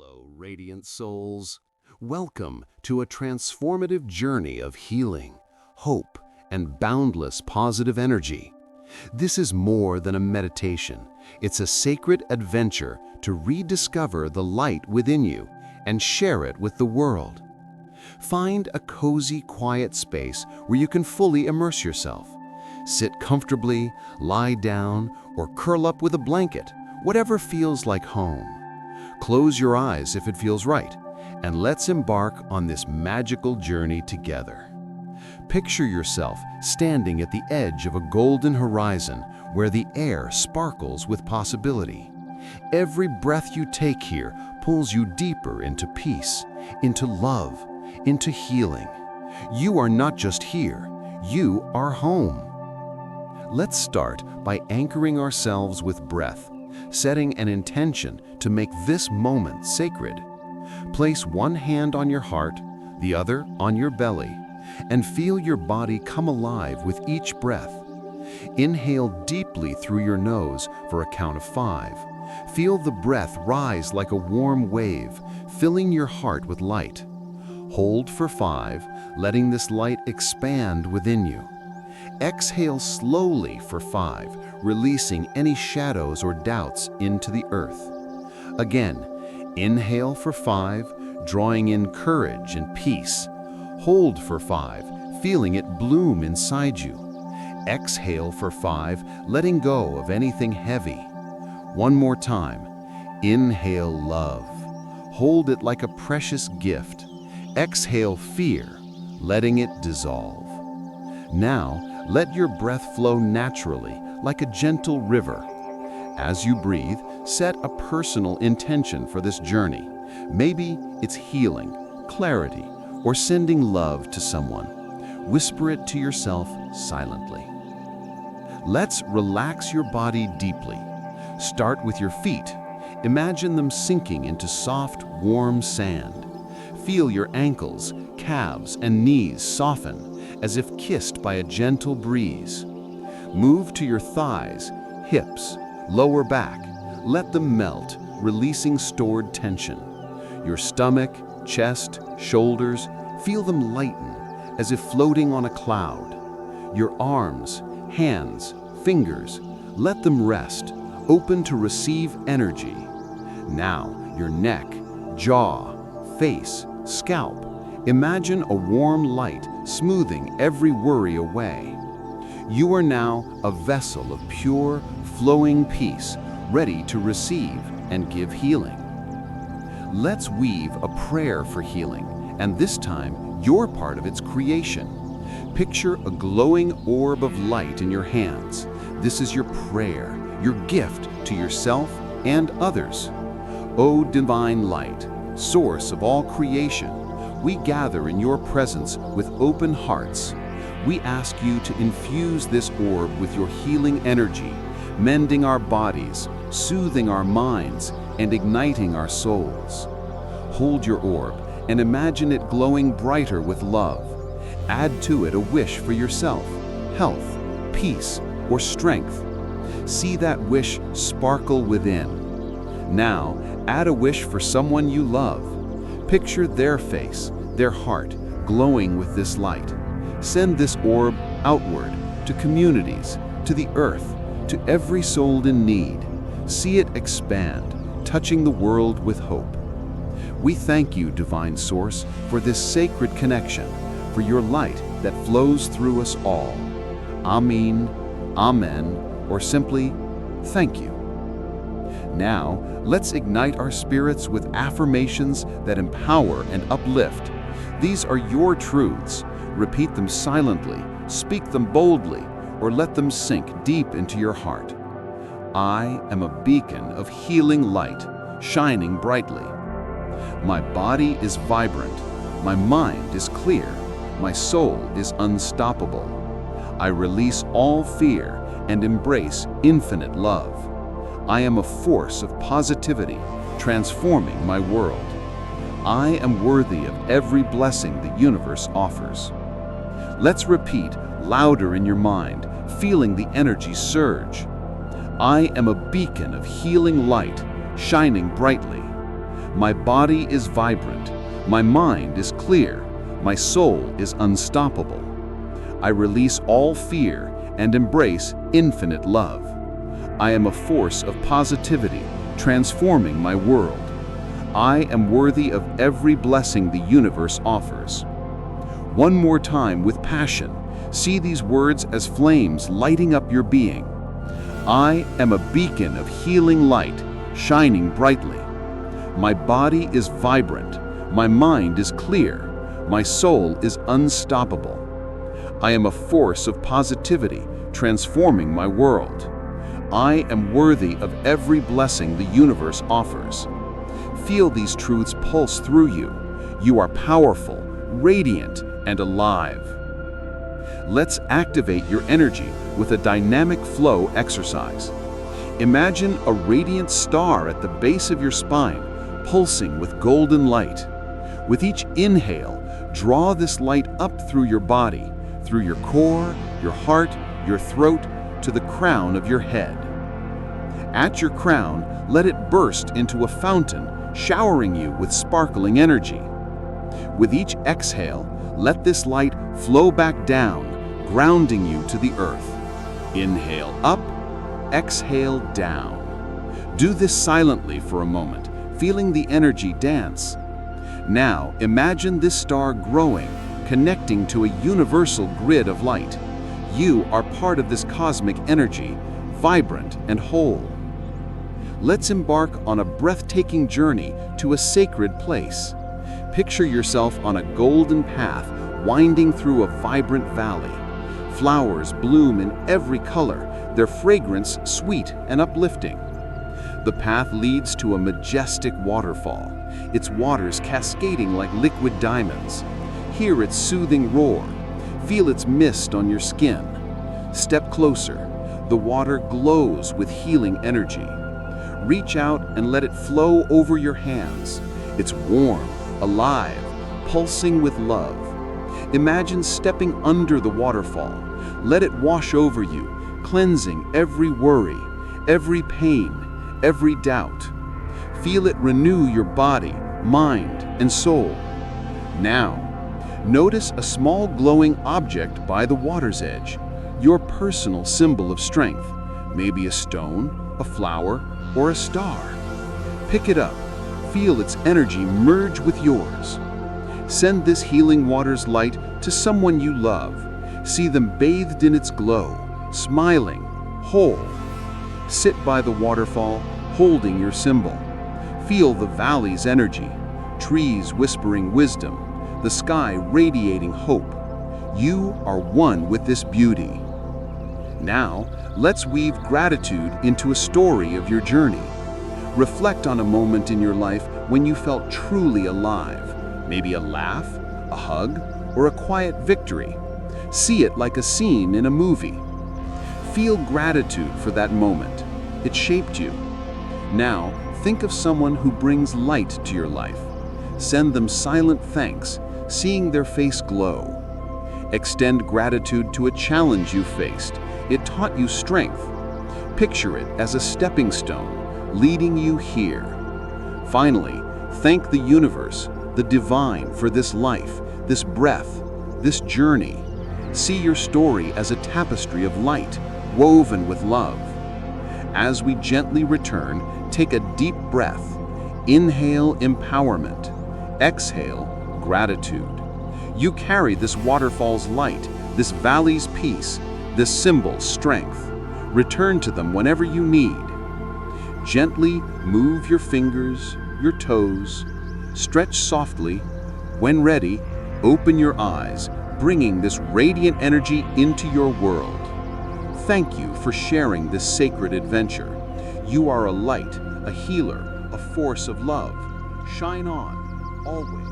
Hello, radiant souls. Welcome to a transformative journey of healing, hope, and boundless positive energy. This is more than a meditation. It's a sacred adventure to rediscover the light within you and share it with the world. Find a cozy, quiet space where you can fully immerse yourself. Sit comfortably, lie down, or curl up with a blanket, whatever feels like home. Close your eyes if it feels right, and let's embark on this magical journey together. Picture yourself standing at the edge of a golden horizon where the air sparkles with possibility. Every breath you take here pulls you deeper into peace, into love, into healing. You are not just here, you are home. Let's start by anchoring ourselves with breath, setting an intention to make this moment sacred. Place one hand on your heart, the other on your belly, and feel your body come alive with each breath. Inhale deeply through your nose for a count of 5. Feel the breath rise like a warm wave, filling your heart with light. Hold for 5, letting this light expand within you. Exhale slowly for 5, releasing any shadows or doubts into the earth. Again, inhale for 5, drawing in courage and peace. Hold for 5, feeling it bloom inside you. Exhale for 5, letting go of anything heavy. One more time. Inhale love. Hold it like a precious gift. Exhale fear, letting it dissolve. Now, let your breath flow naturally, like a gentle river. As you breathe, set a personal intention for this journey. Maybe it's healing, clarity, or sending love to someone. Whisper it to yourself silently. Let's relax your body deeply. Start with your feet. Imagine them sinking into soft, warm sand. Feel your ankles, calves, and knees soften, as if kissed by a gentle breeze. Move to your thighs, hips, lower back. Let them melt, releasing stored tension. Your stomach, chest, shoulders, feel them lighten, as if floating on a cloud. Your arms, hands, fingers, let them rest, open to receive energy. Now, your neck, jaw, face, scalp. Imagine a warm light smoothing every worry away. You are now a vessel of pure, flowing peace, ready to receive and give healing. Let's weave a prayer for healing, and this time, you're part of its creation. Picture a glowing orb of light in your hands. This is your prayer, your gift to yourself and others. O divine light, source of all creation, we gather in your presence with open hearts. We ask you to infuse this orb with your healing energy, mending our bodies, soothing our minds, and igniting our souls. Hold your orb and imagine it glowing brighter with love. Add to it a wish for yourself, health, peace, or strength. See that wish sparkle within. Now, add a wish for someone you love. Picture their face, their heart, glowing with this light. Send this orb outward, to communities, to the earth, to every soul in need. See it expand, touching the world with hope. We thank you, Divine Source, for this sacred connection, for your light that flows through us all. Amen, Amen, or simply, thank you. Now, let's ignite our spirits with affirmations that empower and uplift. These are your truths. Repeat them silently, speak them boldly, or let them sink deep into your heart. I am a beacon of healing light, shining brightly. My body is vibrant, my mind is clear, my soul is unstoppable. I release all fear and embrace infinite love. I am a force of positivity, transforming my world. I am worthy of every blessing the universe offers. Let's repeat louder in your mind, feeling the energy surge. I am a beacon of healing light, shining brightly. My body is vibrant. My mind is clear. My soul is unstoppable. I release all fear and embrace infinite love. I am a force of positivity, transforming my world. I am worthy of every blessing the universe offers. One more time with passion, see these words as flames lighting up your being. I am a beacon of healing light, shining brightly. My body is vibrant. My mind is clear. My soul is unstoppable. I am a force of positivity, transforming my world. I am worthy of every blessing the universe offers. Feel these truths pulse through you. You are powerful, radiant, and alive. Let's activate your energy with a dynamic flow exercise. Imagine a radiant star at the base of your spine, pulsing with golden light. With each inhale, draw this light up through your body, through your core, your heart, your throat, to the crown of your head. At your crown, let it burst into a fountain, showering you with sparkling energy. With each exhale, let this light flow back down, grounding you to the earth. Inhale up, exhale down. Do this silently for a moment, feeling the energy dance. Now, imagine this star growing, connecting to a universal grid of light. You are part of this cosmic energy, vibrant and whole. Let's embark on a breathtaking journey to a sacred place. Picture yourself on a golden path winding through a vibrant valley. Flowers bloom in every color, their fragrance sweet and uplifting. The path leads to a majestic waterfall, its waters cascading like liquid diamonds. Hear its soothing roar. Feel its mist on your skin. Step closer. The water glows with healing energy. Reach out and let it flow over your hands. It's warm, alive, pulsing with love. Imagine stepping under the waterfall. Let it wash over you, cleansing every worry, every pain, every doubt. Feel it renew your body, mind, and soul. Now, notice a small glowing object by the water's edge, your personal symbol of strength, maybe a stone, a flower, or a star. Pick it up, feel its energy merge with yours. Send this healing water's light to someone you love. See them bathed in its glow, smiling, whole. Sit by the waterfall, holding your symbol. Feel the valley's energy, trees whispering wisdom, the sky radiating hope. You are one with this beauty. Now, let's weave gratitude into a story of your journey. Reflect on a moment in your life when you felt truly alive. Maybe a laugh, a hug, or a quiet victory. See it like a scene in a movie. Feel gratitude for that moment. It shaped you. Now, think of someone who brings light to your life. Send them silent thanks, seeing their face glow. Extend gratitude to a challenge you faced. It taught you strength. Picture it as a stepping stone, leading you here. Finally, thank the universe, the divine, for this life, this breath, this journey. See your story as a tapestry of light, woven with love. As we gently return, take a deep breath. Inhale empowerment. Exhale gratitude. You carry this waterfall's light, this valley's peace, this symbol's strength. Return to them whenever you need. Gently move your fingers, your toes. Stretch softly. When ready, open your eyes, bringing this radiant energy into your world. Thank you for sharing this sacred adventure. You are a light, a healer, a force of love. Shine on, always.